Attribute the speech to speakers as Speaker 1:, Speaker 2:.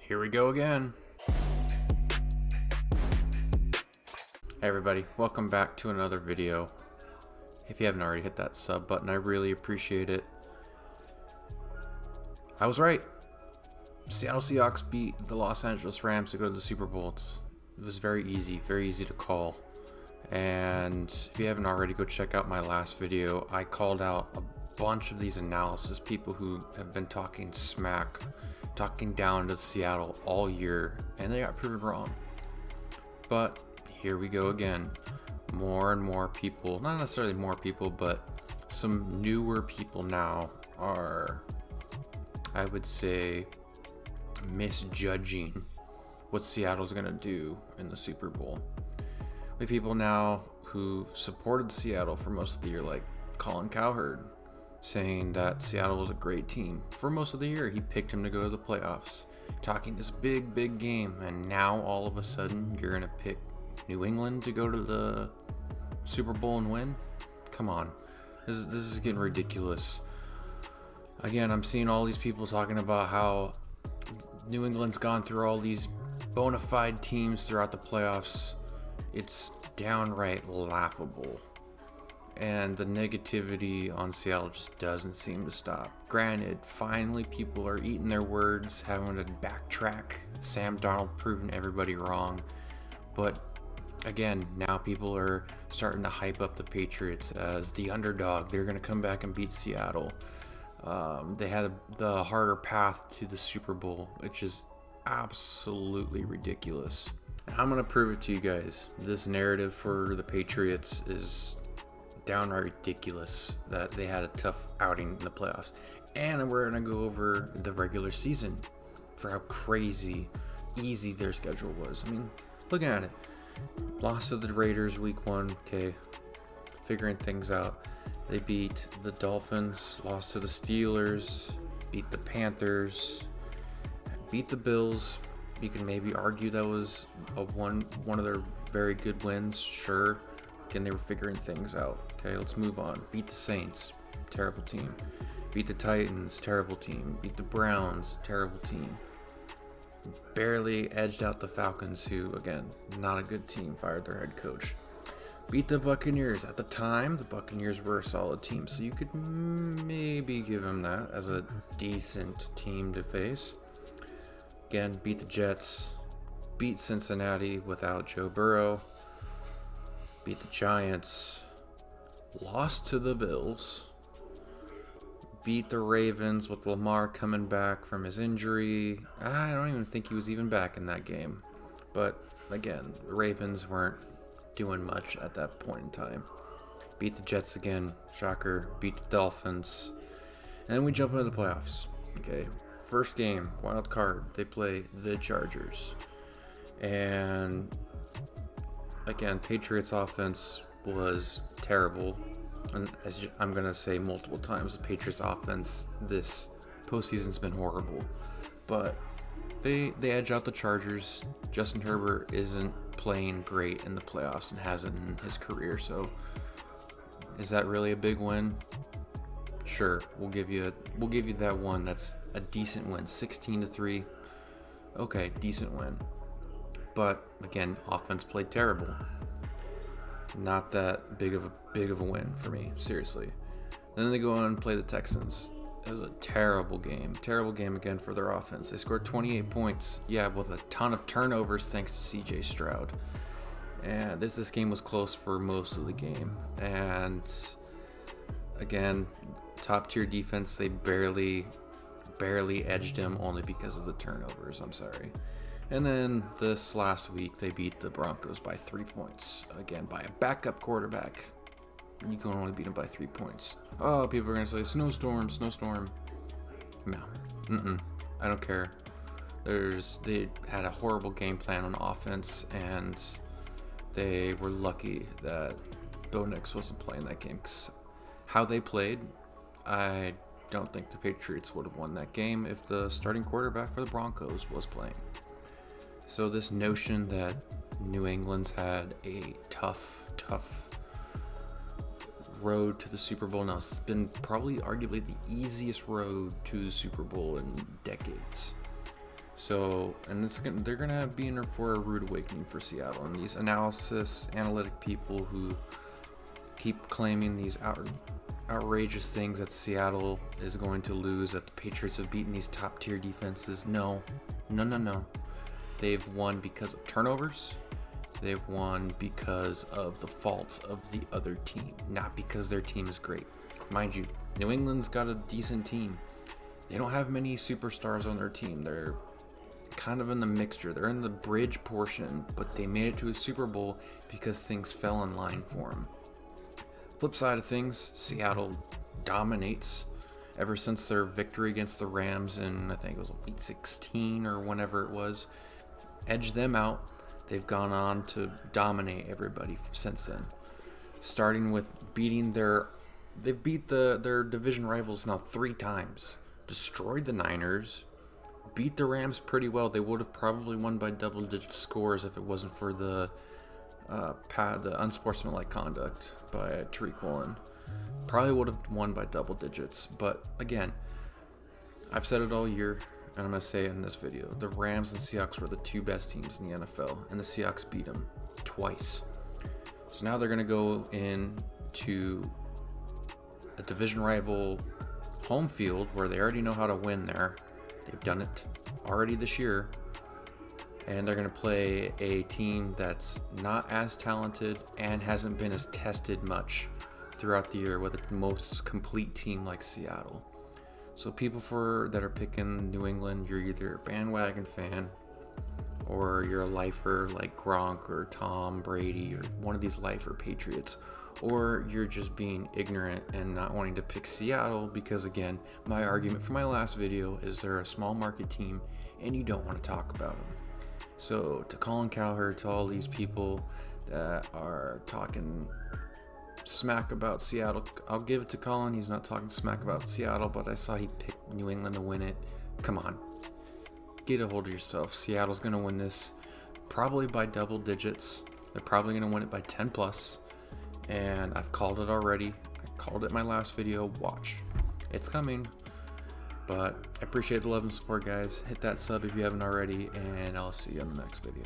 Speaker 1: Here we go again. Hey everybody, welcome back to another video. If you haven't already hit that sub button, I really appreciate it. I was right. Seattle Seahawks beat the Los Angeles Rams to go to the Super Bowl. It was very easy to call. And if you haven't already, go check out my last video. I called out a bunch of these analysis people who have been talking smack, talking down to Seattle all year, and they got proven wrong. But here we go again. More and more people, not necessarily more people, but some newer people now are, I would say, misjudging what Seattle's gonna do in the Super Bowl. We have people now who supported Seattle for most of the year, like Colin Cowherd, saying that Seattle was a great team. For most of the year, he picked him to go to the playoffs, talking this big game, and now all of a sudden you're gonna pick New England to go to the Super Bowl and win? Come on, this is getting ridiculous. Again, I'm seeing all these people talking about how New England's gone through all these bona fide teams throughout the playoffs. It's downright laughable. And the negativity on Seattle just doesn't seem to stop. Granted, finally people are eating their words, having to backtrack. Sam Darnold proving everybody wrong. But again, now people are starting to hype up the Patriots as the underdog. They're going to come back and beat Seattle. They had the harder path to the Super Bowl, which is absolutely ridiculous. I'm going to prove it to you guys. This narrative for the Patriots is downright ridiculous, that they had a tough outing in the playoffs. And we're going to go over the regular season for how crazy easy their schedule was. I mean, looking at it. Lost to the Raiders week 1. Okay, figuring things out. They beat the Dolphins, lost to the Steelers, beat the Panthers, beat the Bills. You can maybe argue that was one of their very good wins. Sure. Again, they were figuring things out. Okay, let's move on. Beat the Saints, terrible team. Beat the Titans, terrible team. Beat the Browns, terrible team. Barely edged out the Falcons, who, again, not a good team, fired their head coach. Beat the Buccaneers. At the time, the Buccaneers were a solid team, so you could maybe give them that as a decent team to face. Again, beat the Jets. Beat Cincinnati without Joe Burrow. Beat the Giants. Lost to the Bills. Beat the Ravens with Lamar coming back from his injury. I don't even think he was even back in that game. But again, the Ravens weren't doing much at that point in time. Beat the Jets again. Shocker. Beat the Dolphins. And then we jump into the playoffs. Okay. First game, wild card. They play the Chargers. And again, Patriots offense was terrible. And as I'm going to say multiple times, the Patriots offense this postseason's been horrible. But they edge out the Chargers. Justin Herbert isn't playing great in the playoffs and hasn't in his career. So is that really a big win? Sure, we'll give you that one. That's a decent win. 16-3. Okay, decent win. But again, offense played terrible. Not that big of a win for me, seriously. Then they go on and play the Texans. It was a terrible game. Terrible game again for their offense. They scored 28 points. Yeah, with a ton of turnovers thanks to CJ Stroud. And this game was close for most of the game. And again, top tier defense, they barely edged him only because of the turnovers. I'm sorry. And then this last week, they beat the Broncos by 3 points. Again, by a backup quarterback. You can only beat them by 3 points. Oh, people are going to say, snowstorm. No. I don't care. They had a horrible game plan on offense, and they were lucky that Bo Nix wasn't playing that game. 'Cause how they played, I don't think the Patriots would have won that game if the starting quarterback for the Broncos was playing. So this notion that New England's had a tough road to the Super Bowl now, it's been probably arguably the easiest road to the Super Bowl in decades. So, and they're gonna be in for a rude awakening for Seattle. And these analytic people who keep claiming these outrageous things that Seattle is going to lose, that the Patriots have beaten these top tier defenses. No. They've won because of turnovers. They've won because of the faults of the other team, not because their team is great. Mind you, New England's got a decent team. They don't have many superstars on their team. They're kind of in the mixture. They're in the bridge portion, but they made it to a Super Bowl because things fell in line for them. Flip side of things, Seattle dominates ever since their victory against the Rams in, I think it was week 16 or whenever it was. Edged them out. They've gone on to dominate everybody since then. Starting with they've beat their division rivals now 3 times. Destroyed the Niners. Beat the Rams pretty well. They would have probably won by double-digit scores if it wasn't for the unsportsmanlike conduct by Tariq Woolen. Probably would have won by double digits. But again, I've said it all year, and I'm going to say it in this video. The Rams and Seahawks were the 2 best teams in the NFL, and the Seahawks beat them twice. So now they're going to go into a division rival home field where they already know how to win there. They've done it already this year. And they're going to play a team that's not as talented and hasn't been as tested much throughout the year with a most complete team like Seattle. So people that are picking New England, you're either a bandwagon fan or you're a lifer like Gronk or Tom Brady or one of these lifer Patriots, or you're just being ignorant and not wanting to pick Seattle because, again, my argument from my last video is they're a small market team and you don't want to talk about them. So to Colin Cowherd, to all these people that are talking smack about Seattle, I'll give it to Colin. He's not talking smack about Seattle, but I saw he picked New England to win it. Come on. Get a hold of yourself. Seattle's going to win this probably by double digits. They're probably going to win it by 10 plus. And I've called it already. I called it in my last video. Watch. It's coming. But I appreciate the love and support, guys. Hit that sub if you haven't already, and I'll see you in the next video.